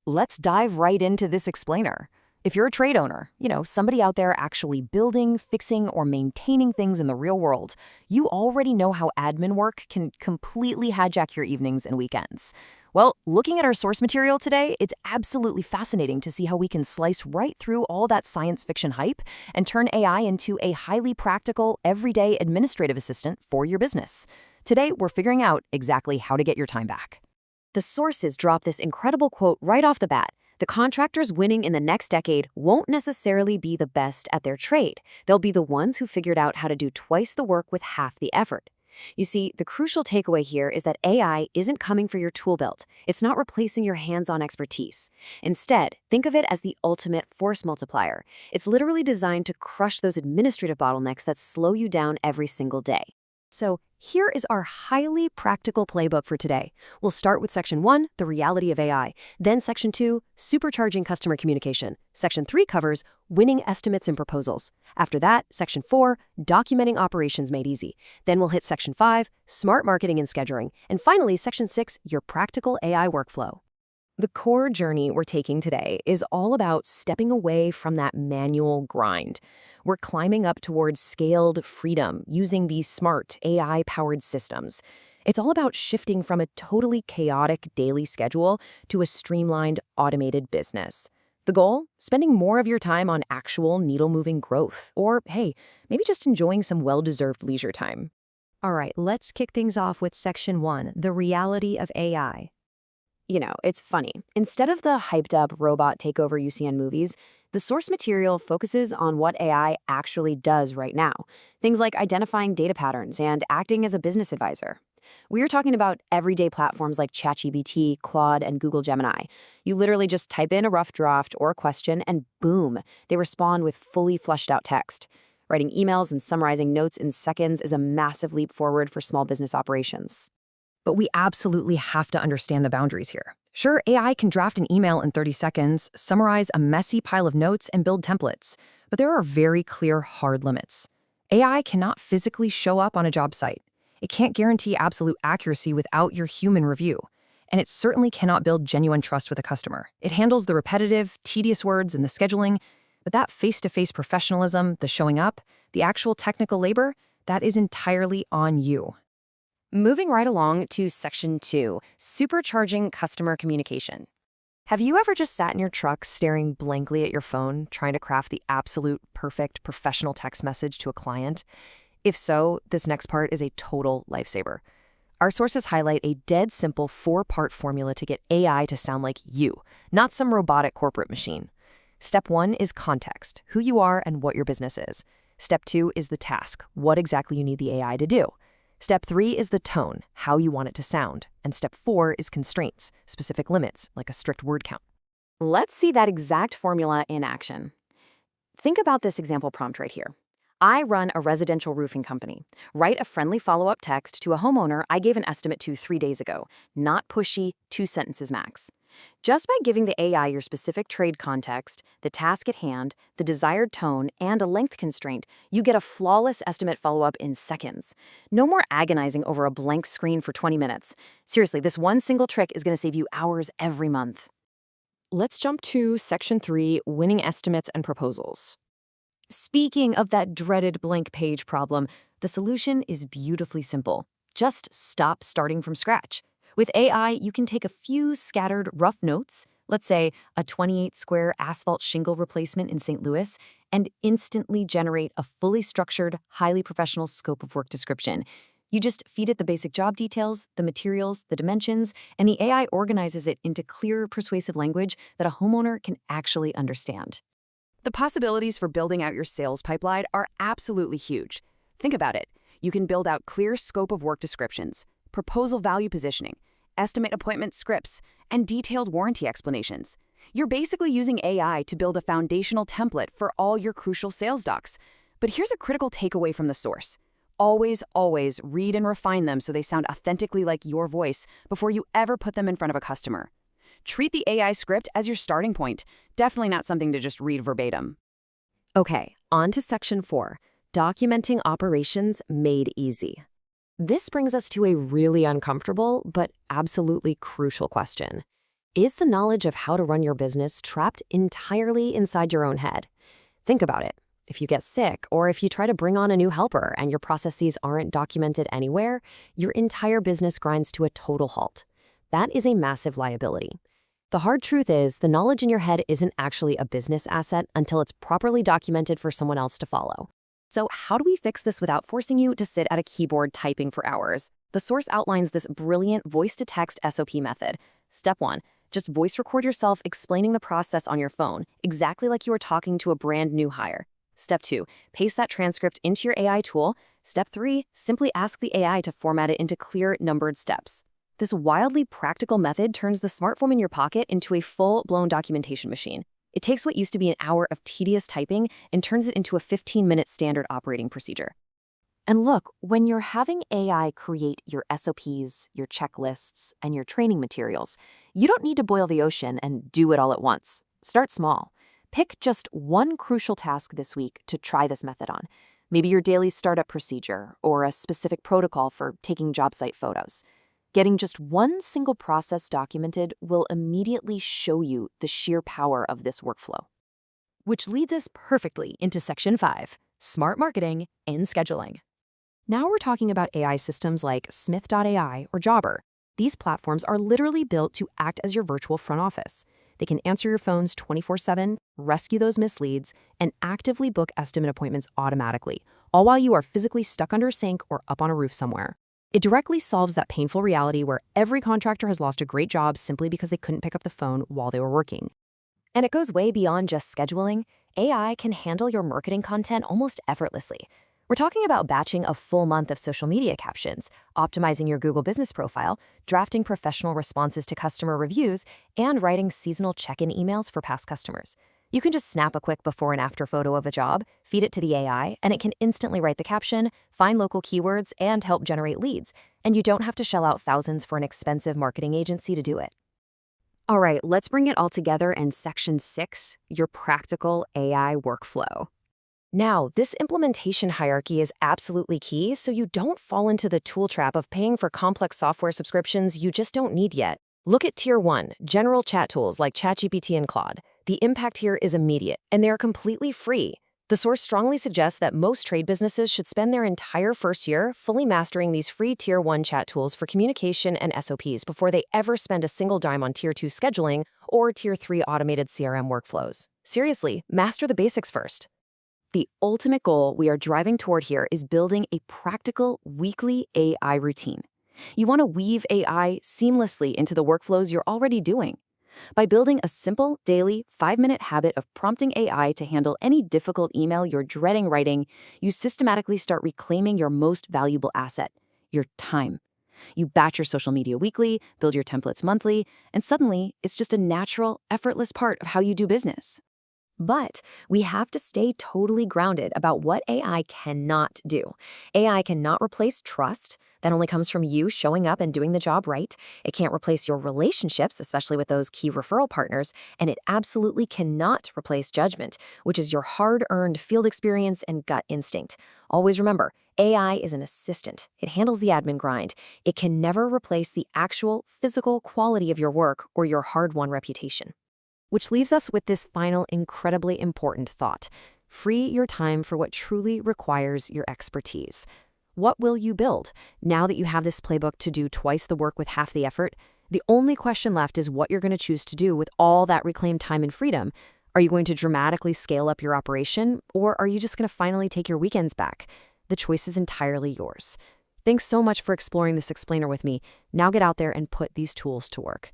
Let's dive right into this explainer. If you're a trade owner, somebody out there actually building, fixing, or maintaining things in the real world, you already know how admin work can completely hijack your evenings and weekends. Well, looking at our source material today, it's absolutely fascinating to see how we can slice right through all that science fiction hype and turn AI into a highly practical, everyday administrative assistant for your business. Today, we're figuring out exactly how to get your time back. The sources drop this incredible quote right off the bat. The contractors winning in the next decade won't necessarily be the best at their trade. They'll be the ones who figured out how to do twice the work with half the effort. You see, the crucial takeaway here is that AI isn't coming for your tool belt. It's not replacing your hands-on expertise. Instead, think of it as the ultimate force multiplier. It's literally designed to crush those administrative bottlenecks that slow you down every single day. So here is our highly practical playbook for today. We'll start with Section 1, the reality of AI. Then Section 2, supercharging customer communication. Section 3 covers winning estimates and proposals. After that, Section 4, documenting operations made easy. Then we'll hit Section 5, smart marketing and scheduling. And finally, Section 6, your practical AI workflow. The core journey we're taking today is all about stepping away from that manual grind. We're climbing up towards scaled freedom using these smart AI-powered systems. It's all about shifting from a totally chaotic daily schedule to a streamlined, automated business. The goal? Spending more of your time on actual needle-moving growth, or, hey, maybe just enjoying some well-deserved leisure time. All right, let's kick things off with Section 1, the reality of AI. It's funny. Instead of the hyped-up robot takeover you see in movies, the source material focuses on what AI actually does right now. Things like identifying data patterns and acting as a business advisor. We're talking about everyday platforms like ChatGPT, Claude, and Google Gemini. You literally just type in a rough draft or a question, and boom, they respond with fully fleshed-out text. Writing emails and summarizing notes in seconds is a massive leap forward for small business operations. But we absolutely have to understand the boundaries here. Sure, AI can draft an email in 30 seconds, summarize a messy pile of notes, and build templates. But there are very clear, hard limits. AI cannot physically show up on a job site. It can't guarantee absolute accuracy without your human review. And it certainly cannot build genuine trust with a customer. It handles the repetitive, tedious words and the scheduling, but that face-to-face professionalism, the showing up, the actual technical labor, that is entirely on you. Moving right along to Section 2, supercharging customer communication. Have you ever just sat in your truck staring blankly at your phone, trying to craft the absolute perfect professional text message to a client? If so, this next part is a total lifesaver. Our sources highlight a dead simple 4-part formula to get AI to sound like you, not some robotic corporate machine. Step 1 is context, who you are and what your business is. Step 2 is the task, what exactly you need the AI to do. Step 3 is the tone, how you want it to sound. And Step 4 is constraints, specific limits, like a strict word count. Let's see that exact formula in action. Think about this example prompt right here. I run a residential roofing company. Write a friendly follow-up text to a homeowner I gave an estimate to 3 days ago. Not pushy, 2 sentences max. Just by giving the AI your specific trade context, the task at hand, the desired tone, and a length constraint, you get a flawless estimate follow-up in seconds. No more agonizing over a blank screen for 20 minutes. Seriously, this one single trick is going to save you hours every month. Let's jump to Section 3, winning estimates and proposals. Speaking of that dreaded blank page problem, the solution is beautifully simple. Just stop starting from scratch. With AI, you can take a few scattered rough notes, let's say a 28-square asphalt shingle replacement in St. Louis, and instantly generate a fully structured, highly professional scope of work description. You just feed it the basic job details, the materials, the dimensions, and the AI organizes it into clear, persuasive language that a homeowner can actually understand. The possibilities for building out your sales pipeline are absolutely huge. Think about it. You can build out clear scope of work descriptions, proposal value positioning, estimate appointment scripts, and detailed warranty explanations. You're basically using AI to build a foundational template for all your crucial sales docs. But here's a critical takeaway from the source. Always, always read and refine them so they sound authentically like your voice before you ever put them in front of a customer. Treat the AI script as your starting point, definitely not something to just read verbatim. Okay, on to Section 4, documenting operations made easy. This brings us to a really uncomfortable but absolutely crucial question. Is the knowledge of how to run your business trapped entirely inside your own head? Think about it. If you get sick, or if you try to bring on a new helper and your processes aren't documented anywhere, your entire business grinds to a total halt. That is a massive liability. The hard truth is, the knowledge in your head isn't actually a business asset until it's properly documented for someone else to follow. So how do we fix this without forcing you to sit at a keyboard typing for hours? The source outlines this brilliant voice-to-text SOP method. Step 1. Just voice record yourself explaining the process on your phone, exactly like you were talking to a brand new hire. Step 2. Paste that transcript into your AI tool. Step 3. Simply ask the AI to format it into clear, numbered steps. This wildly practical method turns the smartphone in your pocket into a full-blown documentation machine. It takes what used to be an hour of tedious typing and turns it into a 15-minute standard operating procedure. And look, when you're having AI create your SOPs, your checklists, and your training materials, you don't need to boil the ocean and do it all at once. Start small. Pick just one crucial task this week to try this method on. Maybe your daily startup procedure or a specific protocol for taking job site photos. Getting just one single process documented will immediately show you the sheer power of this workflow. Which leads us perfectly into Section 5, Smart Marketing and Scheduling. Now we're talking about AI systems like Smith.ai or Jobber. These platforms are literally built to act as your virtual front office. They can answer your phones 24/7, rescue those misleads, and actively book estimate appointments automatically, all while you are physically stuck under a sink or up on a roof somewhere. It directly solves that painful reality where every contractor has lost a great job simply because they couldn't pick up the phone while they were working. And it goes way beyond just scheduling. AI can handle your marketing content almost effortlessly. We're talking about batching a full month of social media captions, optimizing your Google business profile, drafting professional responses to customer reviews, and writing seasonal check-in emails for past customers. You can just snap a quick before and after photo of a job, feed it to the AI, and it can instantly write the caption, find local keywords, and help generate leads. And you don't have to shell out thousands for an expensive marketing agency to do it. All right, let's bring it all together in Section 6, your practical AI workflow. Now, this implementation hierarchy is absolutely key, so you don't fall into the tool trap of paying for complex software subscriptions you just don't need yet. Look at Tier 1, general chat tools like ChatGPT and Claude. The impact here is immediate, and they are completely free. The source strongly suggests that most trade businesses should spend their entire first year fully mastering these free Tier 1 chat tools for communication and SOPs before they ever spend a single dime on Tier 2 scheduling or Tier 3 automated CRM workflows. Seriously, master the basics first. The ultimate goal we are driving toward here is building a practical weekly AI routine. You want to weave AI seamlessly into the workflows you're already doing. By building a simple, daily, 5-minute habit of prompting AI to handle any difficult email you're dreading writing, you systematically start reclaiming your most valuable asset, your time. You batch your social media weekly, build your templates monthly, and suddenly it's just a natural, effortless part of how you do business. But we have to stay totally grounded about what AI cannot do. AI cannot replace trust. That only comes from you showing up and doing the job right. It can't replace your relationships, especially with those key referral partners. And it absolutely cannot replace judgment, which is your hard-earned field experience and gut instinct. Always remember, AI is an assistant. It handles the admin grind. It can never replace the actual physical quality of your work or your hard-won reputation. Which leaves us with this final incredibly important thought. Free your time for what truly requires your expertise. What will you build? Now that you have this playbook to do twice the work with half the effort, the only question left is what you're going to choose to do with all that reclaimed time and freedom. Are you going to dramatically scale up your operation, or are you just going to finally take your weekends back? The choice is entirely yours. Thanks so much for exploring this explainer with me. Now get out there and put these tools to work.